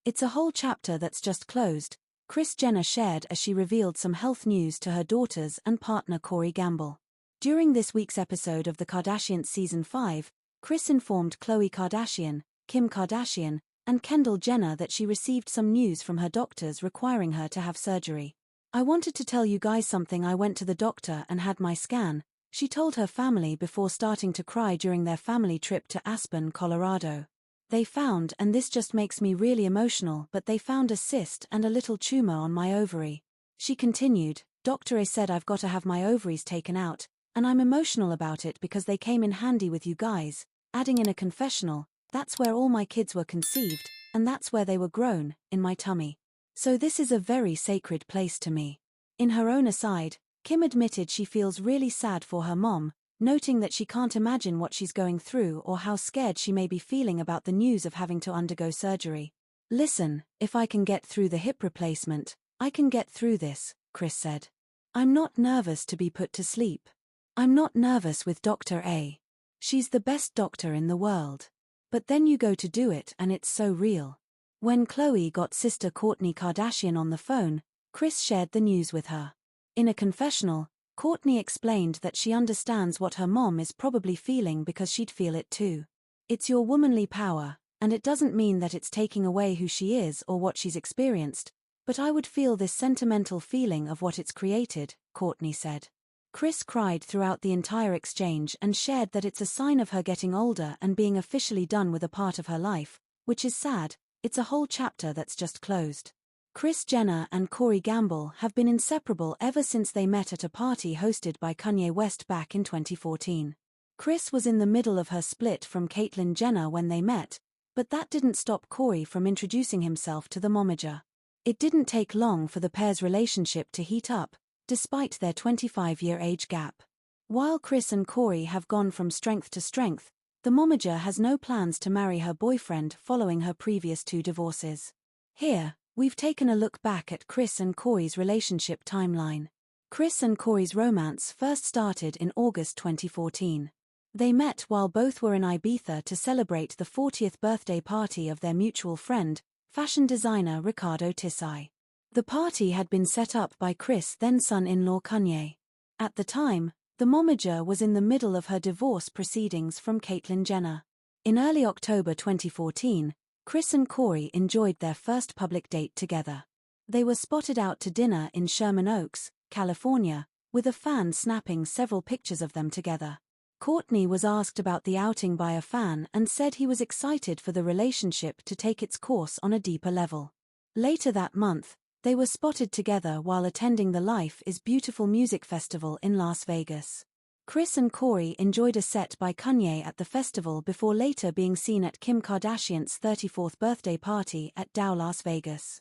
It's a whole chapter that's just closed, Kris Jenner shared as she revealed some health news to her daughters and partner Corygamble. During this week's episode of The Kardashians Season 5, Kris informed Khloé Kardashian, Kim Kardashian, and Kendall Jenner that she received some news from her doctors requiring her to have surgery. "I wanted to tell you guys something. I went to the doctor and had my scan," she told her family before starting to cry during their family trip to Aspen, Colorado. "They found, and this just makes me really emotional, but they found a cyst and a little tumor on my ovary." She continued, "Dr. A said I've got to have my ovaries taken out, and I'm emotional about it because they came in handy with you guys," adding in a confessional, "That's where all my kids were conceived, and that's where they were grown, in my tummy. So this is a very sacred place to me." In her own aside, Kim admitted she feels really sad for her mom, noting that she can't imagine what she's going through or how scared she may be feeling about the news of having to undergo surgery. "Listen, if I can get through the hip replacement, I can get through this," Kris said. "I'm not nervous to be put to sleep. I'm not nervous with Dr. A. She's the best doctor in the world. But then you go to do it and it's so real." When Khloé got sister Kourtney Kardashian on the phone, Kris shared the news with her. In a confessional, Kourtney explained that she understands what her mom is probably feeling because she'd feel it too. "It's your womanly power, and it doesn't mean that it's taking away who she is or what she's experienced, but I would feel this sentimental feeling of what it's created," Kourtney said. Kris cried throughout the entire exchange and shared that it's a sign of her getting older and being officially done with a part of her life, which is sad. It's a whole chapter that's just closed. Kris Jenner and Corygamble have been inseparable ever since they met at a party hosted by Kanye West back in 2014. Kris was in the middle of her split from Caitlyn Jenner when they met, but that didn't stop Cory from introducing himself to the momager. It didn't take long for the pair's relationship to heat up, despite their 25-year age gap. While Kris and Cory have gone from strength to strength, the momager has no plans to marry her boyfriend following her previous 2 divorces. Here, we've taken a look back at Kris and Cory's relationship timeline. Kris and Cory's romance first started in August 2014. They met while both were in Ibiza to celebrate the 40th birthday party of their mutual friend, fashion designer Riccardo Tisci. The party had been set up by Kris' then son-in-law Kanye. At the time, the momager was in the middle of her divorce proceedings from Caitlyn Jenner. In early October 2014, Kris and Cory enjoyed their first public date together. They were spotted out to dinner in Sherman Oaks, California, with a fan snapping several pictures of them together. Kourtney was asked about the outing by a fan and said he was excited for the relationship to take its course on a deeper level. Later that month, they were spotted together while attending the Life is Beautiful music festival in Las Vegas. Kris and Cory enjoyed a set by Kanye at the festival before later being seen at Kim Kardashian's 34th birthday party at Dow Las Vegas.